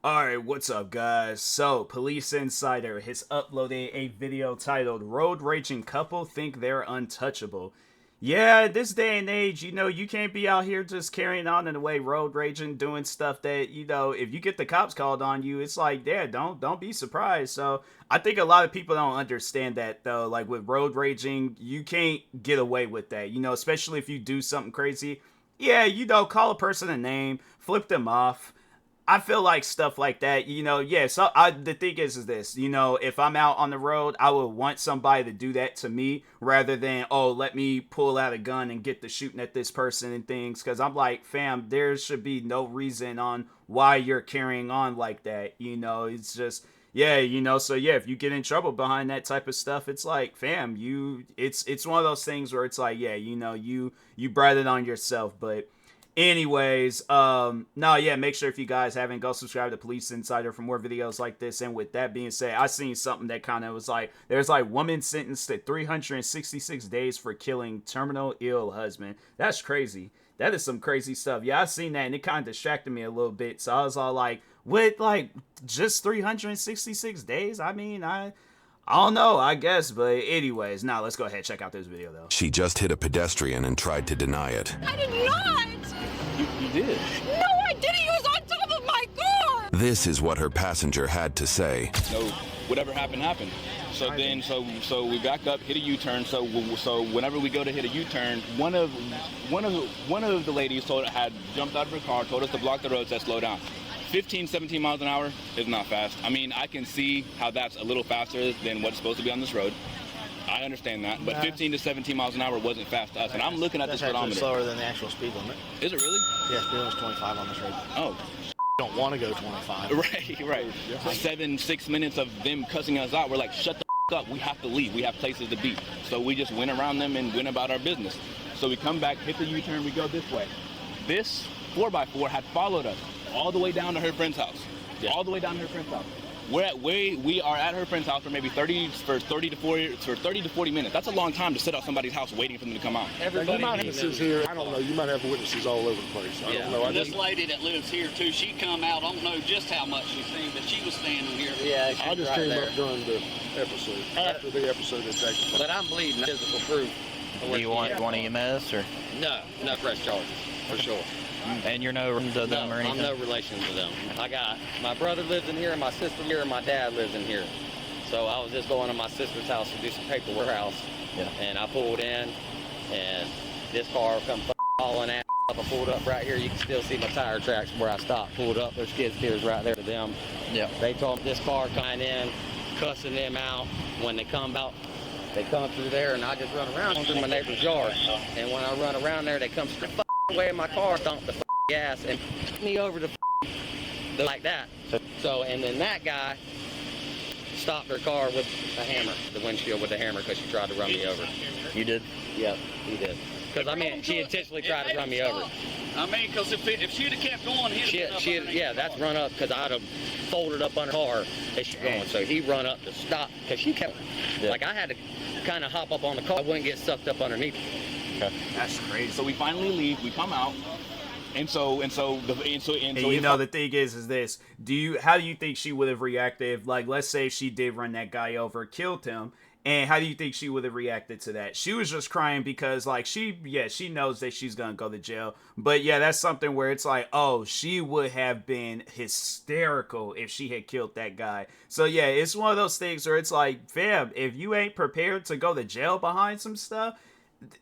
Alright, what's up guys? So, Police Insider has uploaded a video titled Road Raging Couple Think They're Untouchable. Yeah, this day and age, you can't be out here just carrying on in the way road raging, doing stuff that, if you get the cops called on you, it's like, yeah, don't be surprised. So, I think a lot of people don't understand that though. Like with road raging, you can't get away with that, especially if you do something crazy. Yeah, call a person a name, flip them off. I feel like stuff like that, yeah. So the thing is this, if I'm out on the road, I would want somebody to do that to me rather than, oh, let me pull out a gun and get to shooting at this person and things. Because I'm like, fam, there should be no reason on why you're carrying on like that. It's just, yeah, so yeah, if you get in trouble behind that type of stuff, it's like, fam, it's one of those things where it's like, yeah, you brought it on yourself. But anyways, make sure if you guys haven't, go subscribe to Police Insider for more videos like this. And with that being said, I seen something that kind of was like, there's like woman sentenced to 366 days for killing terminal ill husband. That's crazy. That is some crazy stuff. Yeah, I seen that and it kind of distracted me a little bit. So I was all like, what, like just 366 days? I mean, I don't know, I guess. But anyways, now let's go ahead and check out this video though. She just hit a pedestrian and tried to deny it. I did not! You did? No, I didn't! He was on top of my car! This is what her passenger had to say. So whatever happened, happened. So then, so we back up, hit a U-turn. So whenever we go to hit a U-turn, one of the ladies had jumped out of her car, told us to block the road, said slow down. 15, 17 miles an hour is not fast. I mean, I can see how that's a little faster than what's supposed to be on this road. I understand that, but 15 to 17 miles an hour wasn't fast to us. And I'm looking at this speedometer. That's slower than the actual speed limit. Is it really? Yeah, speed limit's 25 on this road. Oh. Don't want to go 25. Right. Yeah. 6 minutes of them cussing us out. We're like, shut the up. We have to leave. We have places to be. So we just went around them and went about our business. So we come back, hit the U-turn, we go this way. This 4x4 had followed us all the way down to her friend's house. Yeah. All the way down to her friend's house. We are at her friend's house for maybe 30 to 40 minutes. That's a long time to sit at somebody's house waiting for them to come out. Everybody might have witnesses here. I don't know. You might have witnesses all over the place. I don't know. This lady that lives here too, she come out. I don't know just how much she's seen, but she was standing here. Yeah, I just came up during the episode, after the episode had taken place. But I'm bleeding physical proof. Do you want EMS or? No press charges for sure. And you're no relation to them or anything? I'm no relation to them. My brother lives in here, my sister here, and my dad lives in here. So I was just going to my sister's house to do some paperwork house. Yeah. And I pulled in, and this car come hauling ass up. I pulled up right here. You can still see my tire tracks where I stopped. Pulled up. There's skid steers right there to them. Yeah. They told me this car coming in, cussing them out. When they come out, they come through there, and I just run around through my neighbor's yard. And when I run around there, they come straight away in my car, stomp the gas, and me over the like that. So, and then that guy stopped her car with a hammer, the windshield with a hammer, because she tried to run me over. You did? Yep, he did. Because, I mean, she intentionally tried to run me over. I mean, because if she'd have kept going, that's run up, because I'd have folded up on her car as she going. So he run up to stop, because she kept, like, I had to kind of hop up on the car. I wouldn't get sucked up underneath. Okay. That's crazy. So we finally leave, we come out. And the thing is this: how do you think she would have reacted if, like, let's say if she did run that guy over, killed him, and how do you think she would have reacted to that? She was just crying because, like, she knows that she's gonna go to jail, but yeah, that's something where it's like, oh, she would have been hysterical if she had killed that guy. So yeah, it's one of those things where it's like, fam, if you ain't prepared to go to jail behind some stuff,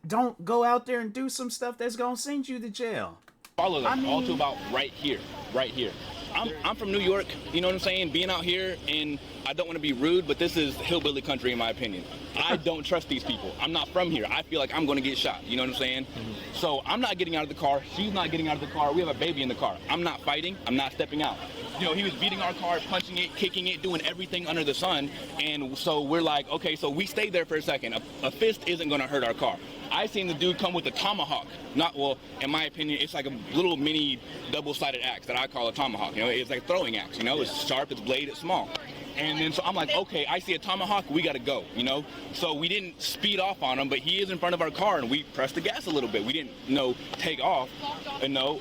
don't go out there and do some stuff that's gonna send you to jail. Follow them all to about right here. I'm from New York, you know what I'm saying? Being out here, and I don't want to be rude, but this is hillbilly country in my opinion. I don't trust these people. I'm not from here. I feel like I'm going to get shot, you know what I'm saying? Mm-hmm. So I'm not getting out of the car. She's not getting out of the car. We have a baby in the car. I'm not fighting. I'm not stepping out. He was beating our car, punching it, kicking it, doing everything under the sun. And so we're like, okay, so we stayed there for a second. A fist isn't going to hurt our car. I seen the dude come with a tomahawk. Well, in my opinion, it's like a little mini double-sided axe that I call a tomahawk. You know, it's like a throwing axe. You know, it's sharp, it's blade, it's small. And then so I'm like, okay, I see a tomahawk, we gotta go, you know? So we didn't speed off on him, but he is in front of our car and we pressed the gas a little bit. We didn't, take off,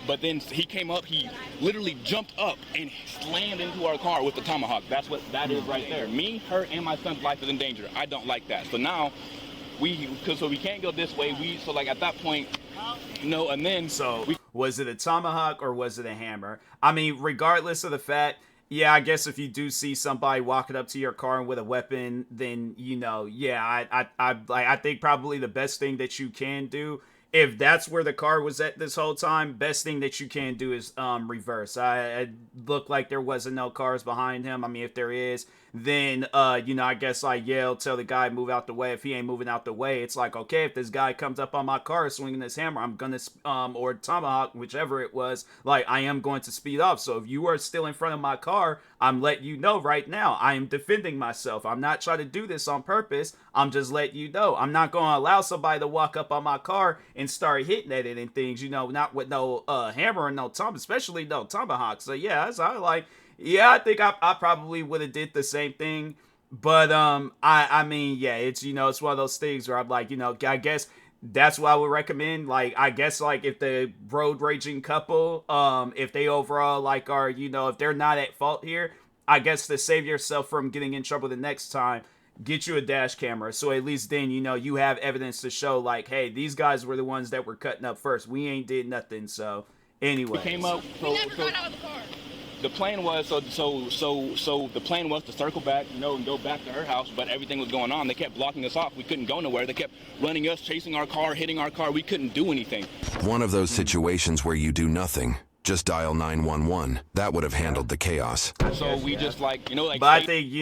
but then he came up, he literally jumped up and slammed into our car with the tomahawk. That's what that is right there. Me, her, and my son's life is in danger. I don't like that. So now, we can't go this way. At that point, and then was it a tomahawk or was it a hammer? I mean, regardless of the fact, yeah, I guess if you do see somebody walking up to your car with a weapon, then I think probably the best thing that you can do, if that's where the car was at this whole time, best thing that you can do is reverse. It looked like there wasn't no cars behind him. I mean, if there is, then I guess yell, tell the guy move out the way. If he ain't moving out the way, it's like, okay, if this guy comes up on my car swinging this hammer, I'm gonna or tomahawk, whichever it was, I am going to speed off. So if you are still in front of my car, I'm letting you know right now, I am defending myself. I'm not trying to do this on purpose. I'm just letting you know. I'm not going to allow somebody to walk up on my car and start hitting at it and things, not with no hammer and no especially no tomahawk. So yeah, I think I probably would have did the same thing. But I mean, yeah, it's it's one of those things where I'm like, I guess that's what I would recommend. I guess if the road raging couple, if they overall are, if they're not at fault here, I guess to save yourself from getting in trouble the next time, get you a dash camera. So at least then, you have evidence to show hey, these guys were the ones that were cutting up first. We ain't did nothing. So anyway. Came up. We never got out of the car. The plan was so the plan was to circle back, and go back to her house, but everything was going on. They kept blocking us off. We couldn't go nowhere. They kept running us, chasing our car, hitting our car. We couldn't do anything. One of those situations where you do nothing. Just dial 911. That would have handled the chaos. So we just But I think,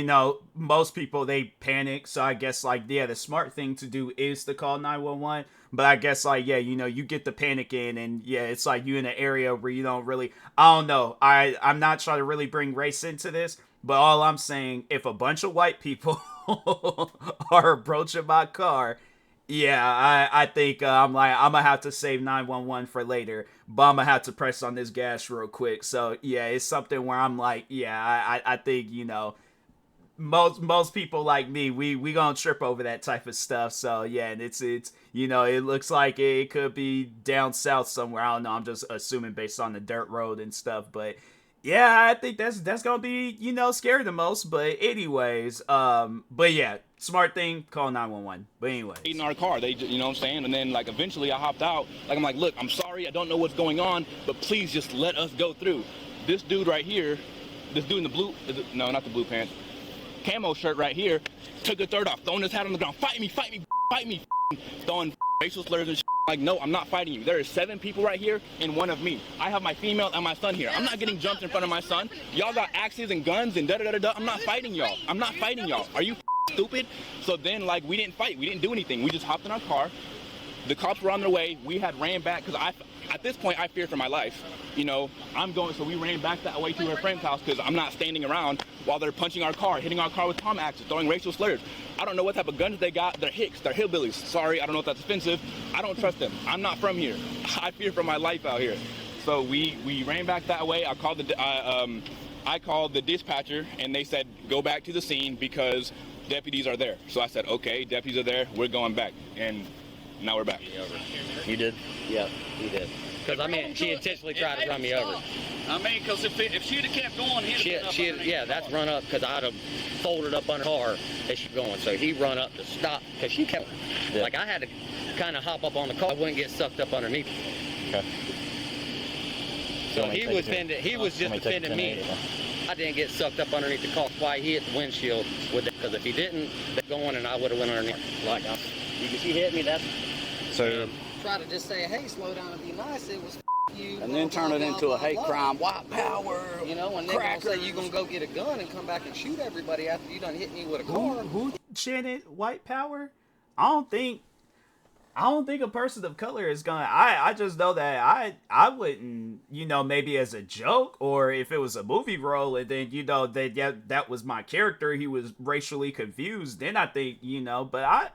most people, they panic. So I guess the smart thing to do is to call 911. But I guess you get the panic in, and it's you in an area where you don't really, I don't know. I'm not trying to really bring race into this, but all I'm saying, if a bunch of white people are approaching my car, I think I'm gonna have to save 911 for later, but I'm gonna have to press on this gas real quick. So it's something where I'm I think most people like me, we gonna trip over that type of stuff. So and it's it looks like it could be down south somewhere. I don't know. I'm just assuming based on the dirt road and stuff, but I think that's gonna be scary the most. But anyways, smart thing, call 911. But anyway, in our car, they what I'm saying, and then eventually I hopped out. I'm like, look, I'm sorry, I don't know what's going on, but please just let us go through. This dude right here, this dude in the blue, no, not the blue pants, camo shirt right here, took a third off, throwing his hat on the ground, fight me, throwing racial slurs and shit. No, I'm not fighting you. There are 7 people right here and 1 of me. I have my female and my son here. I'm not getting jumped in front of my son. Y'all got axes and guns and da-da-da-da-da. I'm not fighting y'all. Are you stupid? So then, we didn't fight. We didn't do anything. We just hopped in our car. The cops were on their way. We had ran back because at this point, I fear for my life. So we ran back that way to her friend's house because I'm not standing around while they're punching our car, hitting our car with tom axes, throwing racial slurs. I don't know what type of guns they got. They're hicks. They're hillbillies. Sorry, I don't know if that's offensive. I don't trust them. I'm not from here. I fear for my life out here. So we ran back that way. I called the dispatcher, and they said, go back to the scene because deputies are there. So I said, okay, deputies are there. We're going back. And now we're back. You did? Yep, he did. Because, she intentionally tried to run me over. Because if she'd have kept going, that's run up because I'd have folded up on her car as she going. So he run up to stop because she kept, I had to kind of hop up on the car. I wouldn't get sucked up underneath. Okay. So he was just defending me. I didn't get sucked up underneath the car. Why he hit the windshield with it? Because if he didn't, they're going and I would have went underneath. You can see he hit me. That's so. Try to just say, hey, slow down and be nice. It was you. And then turn it into a hate crime, white power, and they're gonna say you're gonna go get a gun and come back and shoot everybody after you done hit me with a car. Who chanted white power? I don't think a person of color is gonna. I just know that I wouldn't, maybe as a joke or if it was a movie role and then that was my character. He was racially confused. Then I think but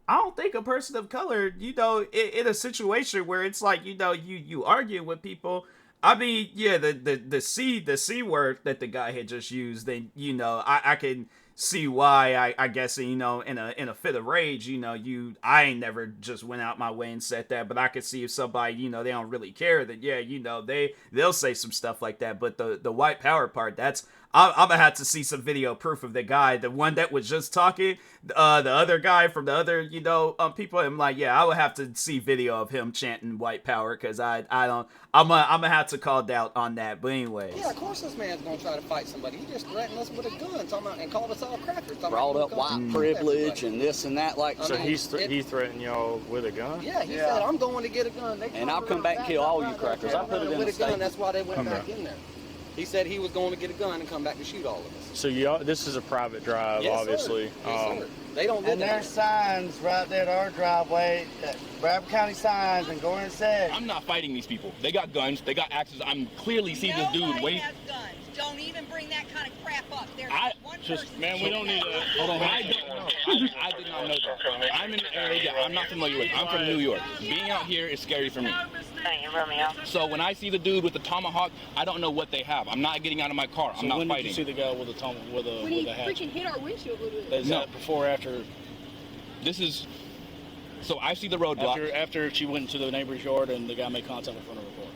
I don't think a person of color, you know, in a situation where it's like, you know, you argue with people. I mean, yeah, the C word that the guy had just used, then, you know, I can see why. I guess, you know, in a fit of rage, you know, I ain't never just went out my way and said that, but I could see if somebody, you know, they don't really care, that, yeah, you know, they'll say some stuff like that. But the white power part, I'm gonna have to see some video proof of the guy, the one that was just talking, the other guy from the other, you know, people. I'm like, yeah, I would have to see video of him chanting white power, because I'm gonna have to call doubt on that. But anyway. Yeah, of course this man's gonna try to fight somebody. He just threatened us with a gun, talking about, and called us all crackers. Brought up white privilege and this and that. Like, so he threatened y'all with a gun? Yeah, he said, I'm going to get a gun. And I'll come back and kill all you crackers. I put it in the statement. That's why they went back in there. He said he was going to get a gun and come back to shoot all of us. So y'all, this is a private drive, yes, obviously. Sir. Yes, sir. They don't. And there's signs right there at our driveway, Bradford County signs, and go in and say. I'm not fighting these people. They got guns. They got axes. I'm clearly see this dude wait. Has guns. Don't even bring that kind of crap up. There's one person. Man, we don't need to. Hold on. I don't know. I did not know that. I'm in an area I'm not familiar with. I'm from New York. Being out here is scary for me. So when I see the dude with the tomahawk, I don't know what they have. I'm not getting out of my car. I'm not when fighting. Did you see the guy with the tomahawk with a When he hatchet? freaking hit our windshield a little bit. Is that before or after? This is. So I see the roadblock. After she went into the neighbor's yard and the guy made contact in front of her car.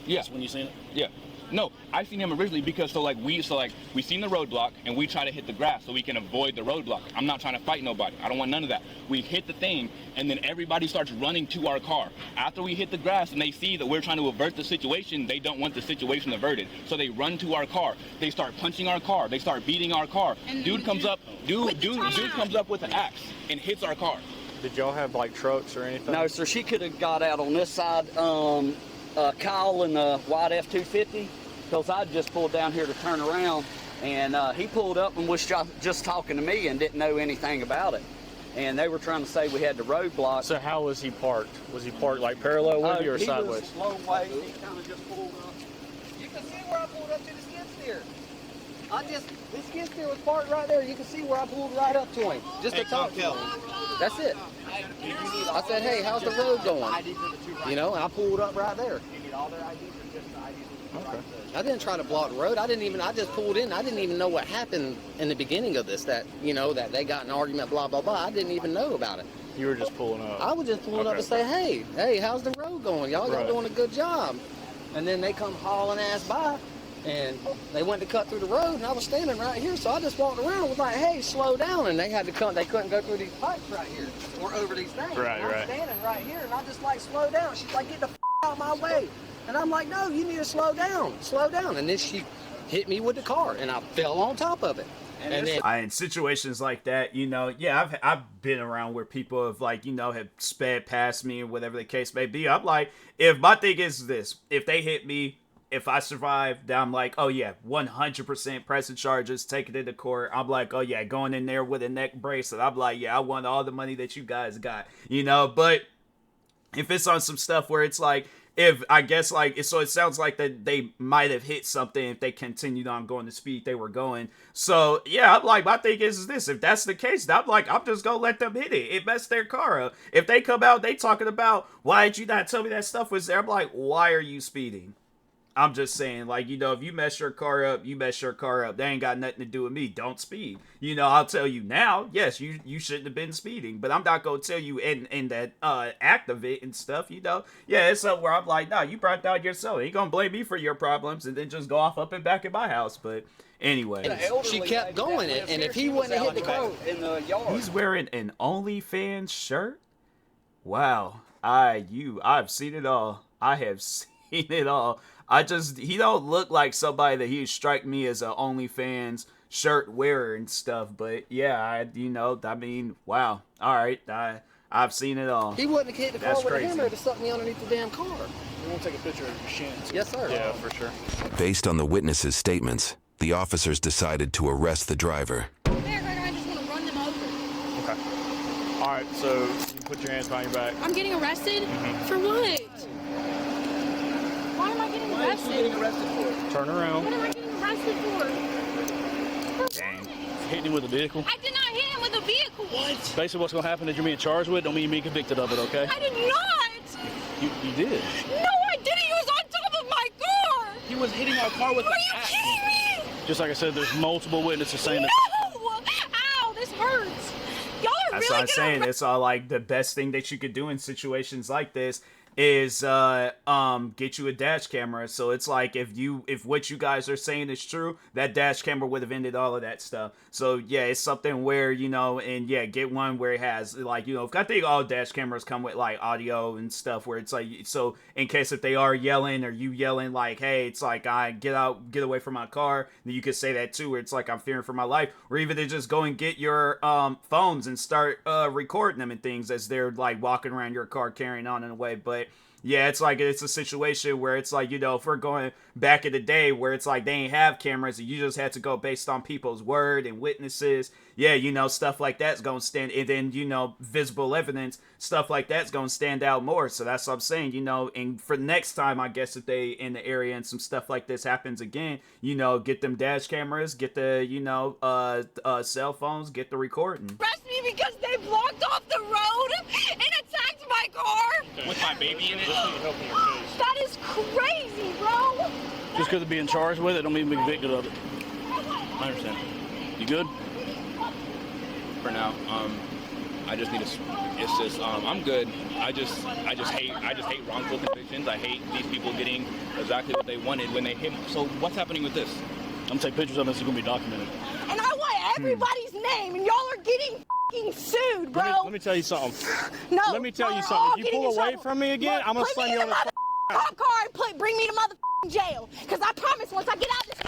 Yeah. That's when you seen it? Yeah. No, I seen him originally because we seen the roadblock and we try to hit the grass so we can avoid the roadblock. I'm not trying to fight nobody. I don't want none of that. We hit the thing and then everybody starts running to our car. After we hit the grass and they see that we're trying to avert the situation, they don't want the situation averted. So they run to our car. They start punching our car. They start beating our car. Dude comes up with an axe and hits our car. Did y'all have like trucks or anything? No, sir. She could have got out on this side, Kyle and the white F-250, because I just pulled down here to turn around, and he pulled up and was just talking to me and didn't know anything about it. And they were trying to say we had the roadblock. So how was he parked? Was he parked like parallel with you or sideways? He was slow way. He kind of just pulled up. You can see where I pulled up to the skid steer. This skid steer was parked right there. You can see where I pulled right up to him. Just to talk to him. That's it. I said, hey, how's the road going? You know, and I pulled up right there. Okay. I didn't try to block the road. I just pulled in. I didn't even know what happened in the beginning of this, that they got an argument, blah, blah, blah. I didn't even know about it. You were just pulling up. I was just pulling up to say, hey, how's the road going? Y'all doing a good job. And then they come hauling ass by, and they went to cut through the road, and I was standing right here, so I just walked around and was like, hey, slow down. And they couldn't go through these pipes right here, or over these things. Right, and I'm standing right here, and I just like, slow down. She's like, get the out of my way. And I'm like, no, you need to slow down. And then she hit me with the car, and I fell on top of it. And then in situations like that, you know, yeah, I've been around where people have, like, you know, have sped past me or whatever the case may be. I'm like, if my thing is this, if they hit me, if I survive, then I'm like, oh yeah, 100% pressing charges, taking it to court. I'm like, oh yeah, going in there with a neck bracelet. I'm like, yeah, I want all the money that you guys got, you know. But if it's on some stuff where it's like, if I guess like, so it sounds like that they might have hit something if they continued on going the speed they were going. So yeah, I'm like, my thing is this, if that's the case, I'm like, I'm just gonna let them hit it. It messed their car up. If they come out, they talking about, why did you not tell me that stuff was there? I'm like, why are you speeding? I'm just saying, like, you know, if you mess your car up, you mess your car up. They ain't got nothing to do with me. Don't speed. You know, I'll tell you now, yes, you shouldn't have been speeding. But I'm not going to tell you in that act of it and stuff, you know. Yeah, it's something where I'm like, nah, you brought down yourself. You going to blame me for your problems and then just go off up and back in my house. But anyway. she kept going, and if he wouldn't have hit the car in the yard. He's wearing an OnlyFans shirt? Wow. I've seen it all. I have seen it all. He don't look like somebody that he'd strike me as a OnlyFans shirt wearer and stuff. But yeah, wow. All right, I've seen it all. He wouldn't have hit the car with crazy. a hammer to suck me underneath the damn car. You want to take a picture of your shins? Yes, sir. Yeah, for sure. Based on the witnesses' statements, the officers decided to arrest the driver. I just want to run them over. Okay. All right, so you put your hands behind your back. I'm getting arrested? For what? Why am I getting arrested? Turn around. What am I getting arrested for? Dang. Hitting him with a vehicle? I did not hit him with a vehicle. What? Basically, what's gonna happen that you're being charged with don't mean you're being convicted of it, okay? I did not! You did. No, I didn't! He was on top of my car! He was hitting our car with Are you kidding me? Just like I said, there's multiple witnesses saying that. No! Ow, this hurts! Y'all are That's really what I'm saying. It's all like the best thing that you could do in situations like this is get you a dash camera. So it's like if what you guys are saying is true, that dash camera would have ended all of that stuff. So yeah, it's something where, you know, and yeah, get one where it has like, you know, I think all dash cameras come with like audio and stuff where it's like, so in case if they are yelling or you yelling like, hey, it's like I get away from my car, then you could say that too, where it's like I'm fearing for my life, or even to just go and get your phones and start recording them and things as they're like walking around your car carrying on in a way. But yeah, it's like it's a situation where it's like, you know, if we're going back in the day where it's like they ain't have cameras and you just had to go based on people's word and witnesses, yeah, you know, stuff like that's going to stand, and then, you know, visible evidence, stuff like that's going to stand out more. So that's what I'm saying, you know, and for next time, I guess if they in the area and some stuff like this happens again, you know, get them dash cameras, get the, you know, cell phones, get the recording. Arrest me because they blocked off the road and attacked my car? With my baby in it? That is crazy, bro! Just because of being charged with it don't mean you're convicted of it. I understand. You good? For now, I just need to. It's just, I'm good. I just hate wrongful convictions. I hate these people getting exactly what they wanted when they hit. So what's happening with this? I'm gonna take pictures of this. It's gonna be documented. And I want everybody's name, and y'all are getting f***ing sued, bro. Let me tell you something. No. Let me tell you something. If you pull away from me again, I'm gonna slam you on the cop car and bring me to motherfucking jail. Cause I promise once I get out of this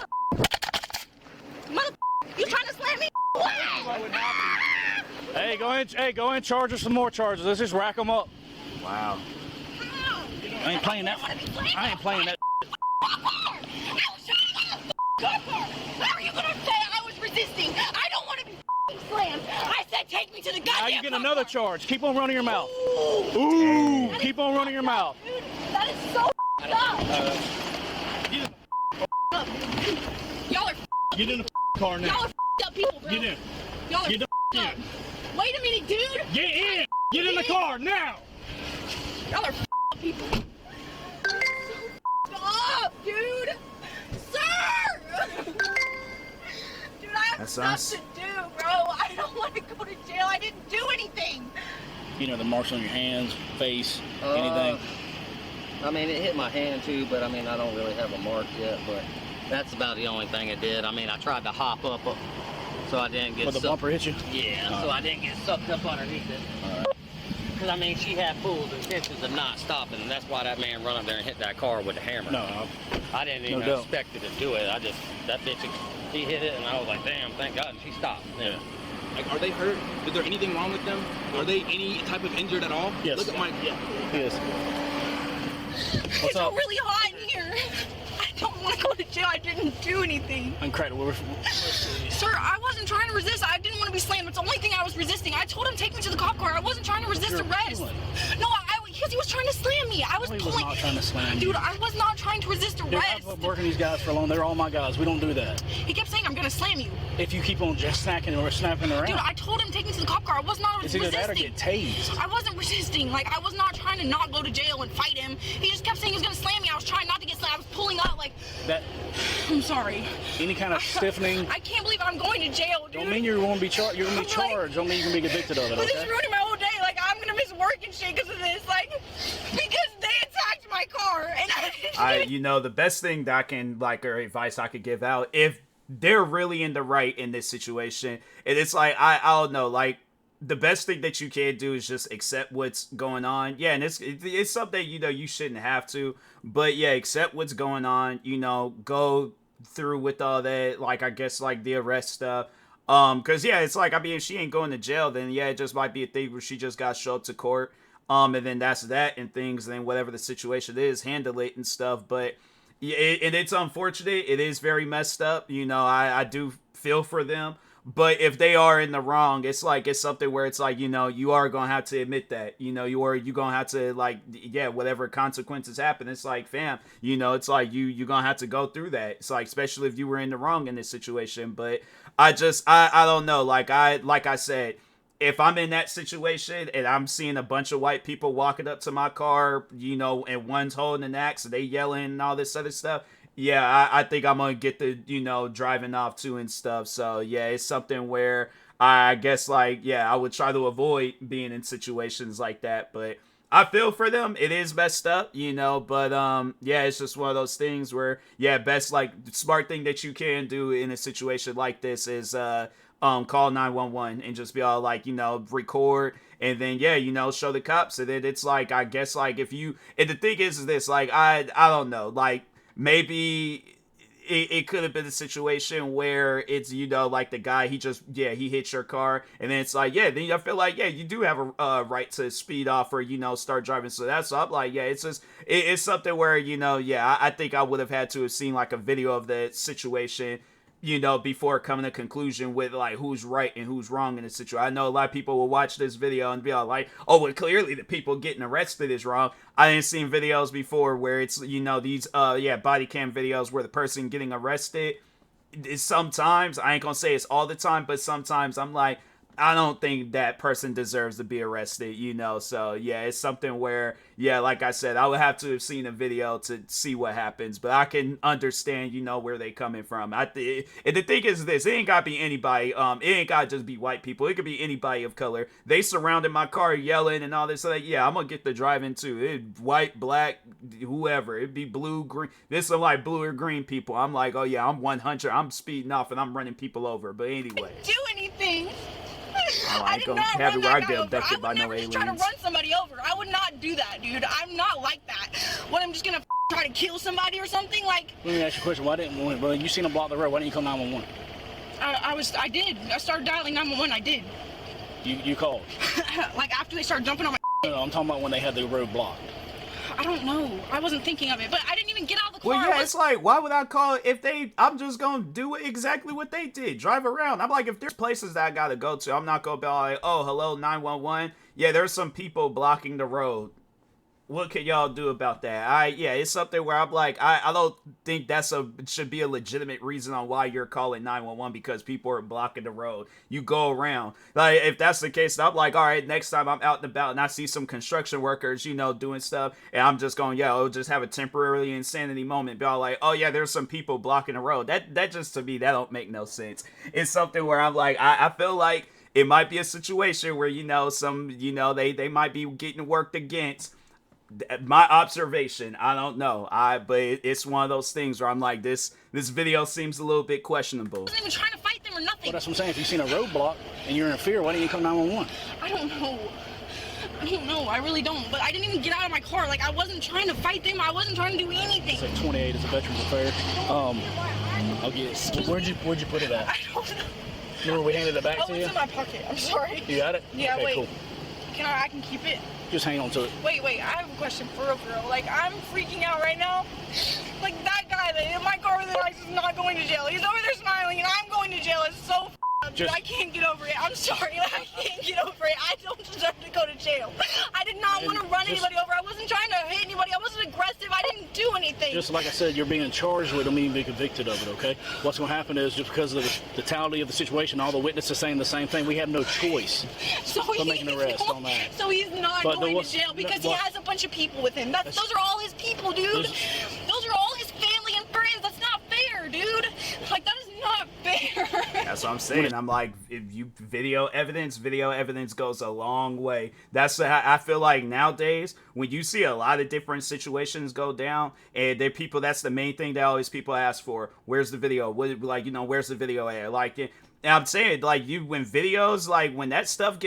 you trying to slam me? Hey, go in, charge us some more charges. Let's just rack them up. Wow. I ain't playing that. I ain't playing that. How are you gonna say I was resisting? I don't want to be slammed. I said take me to the goddamn. Now you get another charge. Keep on running your mouth. Ooh. Keep on running your mouth. Dude, that is so up. Y'all are get in the car now. Y'all are up people, bro. Get in. Y'all are get the up. Wait a minute, dude. Get in. Get in the car now. Y'all are people. Stop, dude. Sir. Dude, I have stuff to do, bro. I don't want to go to jail. I didn't do anything. You know, the marks on your hands, face, anything? I mean, it hit my hand too, but I mean, I don't really have a mark yet, but that's about the only thing it did. I mean, I tried to hop up so I didn't get the bumper hit you? Yeah, so I didn't get sucked up underneath it. All right. Because, I mean, she had full intentions of not stopping, and that's why that man run up there and hit that car with the hammer. No. I didn't even expect it to do it. That bitch, he hit it, and I was like, damn, thank God, and she stopped. Yeah. Like, are they hurt? Is there anything wrong with them? Are they any type of injured at all? Yes. Look at my... Yeah. Yes. It's really hot in here. I don't want to go to jail. I didn't do anything. Incredible. Sir, I wasn't trying to resist. I didn't want to be slammed. It's the only thing I was resisting. I told him take me to the cop car. I wasn't trying to resist arrest. No, because he was trying to slam me. I was pulling. He was not trying to slam you. Dude, I was not trying to resist arrest. I've been working these guys for long. They're all my guys. We don't do that. He kept saying I'm gonna slam you. If you keep on just snapping around. Dude, I told him take me to the cop car. I was not resisting. It's either that or get tased. I wasn't resisting. Like, I was not trying to not go to jail and fight him. He just kept saying he was gonna slam me. I was trying not to get slammed. I was pulling up like... That... I'm sorry. Any kind of stiffening... I can't believe I'm going to jail, dude. Don't mean you're going to be charged. You're going to be charged. Don't mean you're going to be convicted of it, But okay? this is ruining my whole day. Like, I'm gonna miss work and shit because of this. Like, because they attacked my car. And you know, the best thing that I can, like, or advice I could give out, if they're really in the right in this situation, and it's like, I don't know, like, the best thing that you can do is just accept what's going on. Yeah, and it's something, you know, you shouldn't have to, but yeah, accept what's going on, you know, go through with all that, like, I guess, like, the arrest stuff. Because, yeah, it's like, I mean, if she ain't going to jail, then, yeah, it just might be a thing where she just got to show up to court, and then that's that and things, and then whatever the situation is, handle it and stuff, but, yeah, and it's unfortunate, it is very messed up, you know, I do feel for them, but if they are in the wrong, it's like, it's something where it's like, you know, you are going to have to admit that, you know, you're going to have to, like, yeah, whatever consequences happen, it's like, fam, you know, it's like, you're going to have to go through that. It's like, especially if you were in the wrong in this situation. But I don't know, like I said, if I'm in that situation and I'm seeing a bunch of white people walking up to my car, you know, and one's holding an axe and they yelling and all this other stuff, yeah, I think I'm gonna get the, you know, driving off too and stuff. So yeah, it's something where I guess, like, yeah, I would try to avoid being in situations like that, but I feel for them. It is messed up, you know, but yeah, it's just one of those things where, yeah, best, like, smart thing that you can do in a situation like this is call 911 and just be all like, you know, record, and then, yeah, you know, show the cops. And then it's like, I guess, like, if you, and the thing is this, like, I don't know, like, maybe it could have been a situation where it's, you know, like the guy, he just, yeah, he hits your car, and then it's like, yeah, then I feel like, yeah, you do have a right to speed off or, you know, start driving. So that's, so I'm like, yeah, it's just, it's something where, you know, yeah, I think I would have had to have seen like a video of the situation, you know, before coming to conclusion with like who's right and who's wrong in the situation. I know a lot of people will watch this video and be all like, oh, well, clearly the people getting arrested is wrong. I didn't seen videos before where it's, you know, these body cam videos where the person getting arrested is sometimes, I ain't gonna say it's all the time, but sometimes I'm like, I don't think that person deserves to be arrested, you know. So yeah, it's something where, yeah, like I said, I would have to have seen a video to see what happens, but I can understand, you know, where they coming from. And the thing is this, it ain't gotta be anybody, it ain't gotta just be white people, it could be anybody of color. They surrounded my car yelling and all this, so like, yeah, I'm gonna get the driving too. White, black, whoever, it'd be blue, green, there's some like blue or green people, I'm like, oh yeah, I'm 100, I'm speeding off and I'm running people over. But anyway, do anything. I ain't gonna have it where I get abducted by no aliens. Try to run somebody over. I would not do that, dude. I'm not like that. What, I'm just gonna try to kill somebody or something? Like, let me ask you a question. Why didn't, well, you seen them block the road, why didn't you call 911? I did. I started dialing 911. I did. You called? Like after they started jumping on my. No, I'm talking about when they had the road blocked. I don't know. I wasn't thinking of it, but I didn't even get out of the car. Well, yeah, it's like, why would I call if I'm just gonna do exactly what they did, drive around. I'm like, if there's places that I gotta go to, I'm not gonna be like, oh, hello, 911. Yeah, there's some people blocking the road. What can y'all do about that? Yeah, it's something where I'm like, I don't think should be a legitimate reason on why you're calling 911 because people are blocking the road. You go around. Like, if that's the case, I'm like, all right, next time I'm out and about and I see some construction workers, you know, doing stuff, and I'm just going, yeah, I'll just have a temporarily insanity moment. Be all like, oh yeah, there's some people blocking the road. That just, to me, that don't make no sense. It's something where I'm like, I feel like it might be a situation where, you know, they might be getting worked against. My observation, I don't know. But it's one of those things where I'm like, this video seems a little bit questionable. I wasn't even trying to fight them or nothing. Well, that's what I'm saying. If you've seen a roadblock and you're in fear, why didn't you call 911? I don't know. I really don't. But I didn't even get out of my car. Like, I wasn't trying to fight them. I wasn't trying to do anything. It's like 28 is a Veterans Affair. I'll get it. Where'd you put it at? I don't know. Remember we handed it back to you? It's in my pocket. I'm sorry. You got it? Yeah, okay, wait. Cool. I can keep it. Just hang on to it. Wait, I have a question for real. Like, I'm freaking out right now. Like, that guy that in my car with the lights is not going to jail. He's over there smiling, and I'm going to jail. It's so up, dude. I can't get over it. I'm sorry. I can't get over it. I don't deserve to go to jail. I did not want to run anybody over. I wasn't trying to hit anybody. I wasn't aggressive. I didn't do anything. Just like I said, you're being charged with it, don't mean be convicted of it, okay? What's going to happen is just because of the totality of the situation, all the witnesses saying the same thing, we have no choice to make an arrest on that. So he's not going to jail because he has a bunch of people with him. Those are all his people, dude. Those are all his family and friends. That's not fair, dude. Like, that is not fair. That's what I'm saying. I'm like, if you video evidence goes a long way. That's how I feel like nowadays, when you see a lot of different situations go down, and they're people, that's the main thing that always people ask for. Where's the video? Where's the video at? Like, and I'm saying, like, when videos, like, when that stuff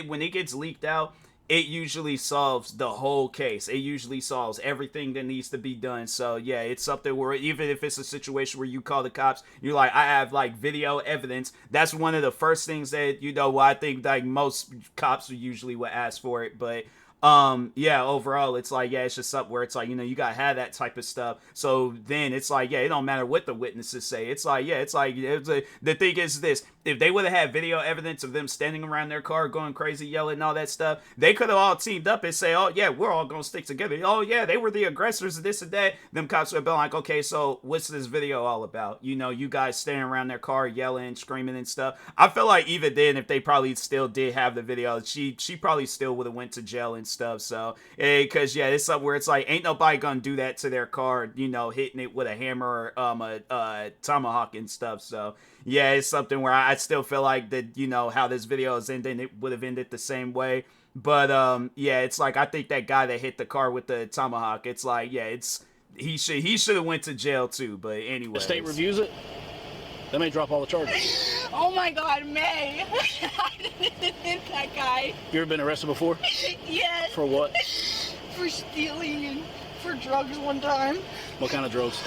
when it gets leaked out, it usually solves the whole case. It usually solves everything that needs to be done. So yeah, it's something where even if it's a situation where you call the cops, you're like, I have like video evidence. That's one of the first things that, you know, I think like most cops usually would ask for it. But yeah, overall, it's like, yeah, it's just something where it's like, you gotta have that type of stuff. So then it's like, yeah, it don't matter what the witnesses say. It's like, yeah, the thing is this: if they would have had video evidence of them standing around their car going crazy, yelling and all that stuff, they could have all teamed up and say, oh yeah, we're all gonna stick together. Oh yeah, they were the aggressors of this and that. Them cops would have been like, okay, so what's this video all about? You guys standing around their car yelling, screaming and stuff. I feel like even then, if they probably still did have the video, she probably still would have went to jail and stuff. So, because yeah, it's something where it's like, ain't nobody gonna do that to their car, hitting it with a hammer or a tomahawk and stuff. So yeah, it's something where I still feel like that, how this video is ending, it would have ended the same way. But yeah, it's like, I think that guy that hit the car with the tomahawk, it's like, yeah, he should have went to jail too. But anyway, the state reviews it, they may drop all the charges. Oh my God, May! I didn't hit that guy. You ever been arrested before? Yes. For what? For stealing and for drugs one time. What kind of drugs?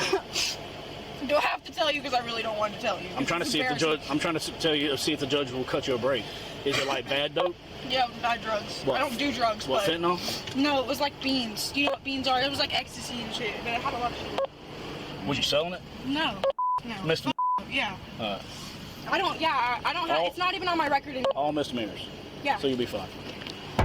Do I have to tell you? Because I really don't want to tell you. I'm trying to see if the judge. I'm trying to tell you, see if the judge will cut you a break. Is it like bad dope? Yeah, bad drugs. What? I don't do drugs. What, but fentanyl? No, it was like beans. Do you know what beans are? It was like ecstasy and shit. But it had a lot of shit. Was you selling it? No. No. Mr. Yeah. I don't have. It's not even on my record anymore. All misdemeanors. Yeah. So you'll be fine.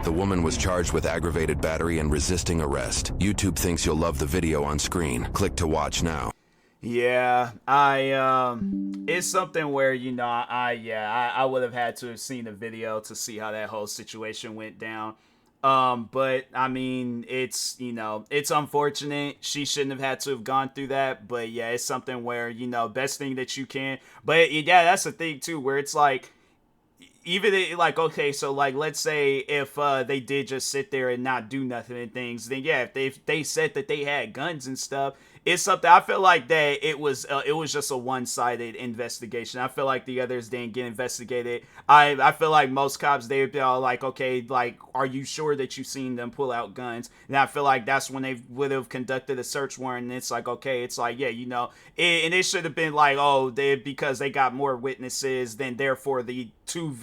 The woman was charged with aggravated battery and resisting arrest. YouTube thinks you'll love the video on screen. Click to watch now. Yeah, it's something where, I would have had to have seen the video to see how that whole situation went down. But I mean, it's unfortunate. She shouldn't have had to have gone through that. But yeah, it's something where, best thing that you can. But yeah, that's the thing too, where it's like, even like, okay, so like, let's say if they did just sit there and not do nothing and things, then yeah, if they said that they had guns and stuff, it's something. I feel like that it was just a one-sided investigation. I feel like the others didn't get investigated. I feel like most cops, they'd be all like, okay, like, are you sure that you've seen them pull out guns? And I feel like that's when they would have conducted a search warrant. And it's like, okay, it's like, yeah, and it should have been like, oh, because they got more witnesses, then therefore the two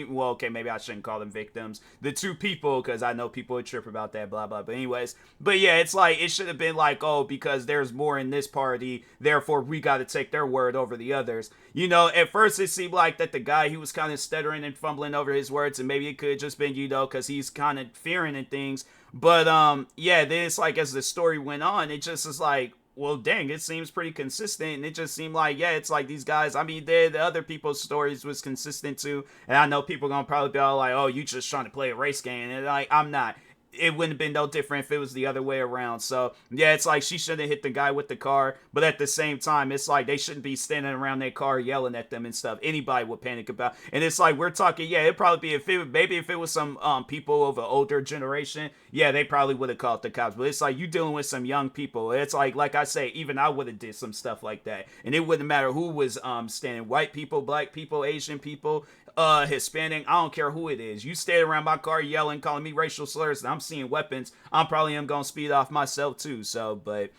well, okay, maybe I shouldn't call them victims, the two people, because I know people would trip about that, blah blah. But anyways, but yeah, it's like, it should have been like, oh, because there's more in this party, therefore we got to take their word over the others. At first it seemed like that the guy, he was kind of stuttering and fumbling over his words, and maybe it could have just been, because he's kind of fearing and things. But yeah, then it's like, as the story went on, it just is like, well, dang, it seems pretty consistent. And it just seemed like, yeah, it's like these guys, I mean, the other people's stories was consistent too. And I know people gonna probably be all like, oh, you just trying to play a race game. And like, I'm not. It wouldn't have been no different if it was the other way around. So yeah, it's like, she shouldn't hit the guy with the car, but at the same time, it's like they shouldn't be standing around their car yelling at them and stuff. Anybody would panic about. And it's like, we're talking, yeah, it'd probably be, if it was some people of an older generation, yeah, they probably would have called the cops. But it's like, you dealing with some young people. It's like I say, even I would have did some stuff like that, and it wouldn't matter who was standing. White people, black people, Asian people, Hispanic, I don't care who it is. You stay around my car yelling, calling me racial slurs, and I'm seeing weapons, I'm probably gonna speed off myself too. So, but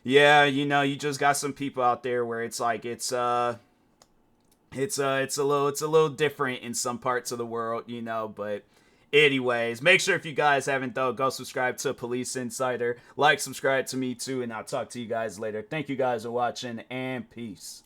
yeah, you just got some people out there where it's like, it's a little different in some parts of the world, but anyways, make sure, if you guys haven't though, go subscribe to Police Insider, subscribe to me too, and I'll talk to you guys later. Thank you guys for watching, and peace.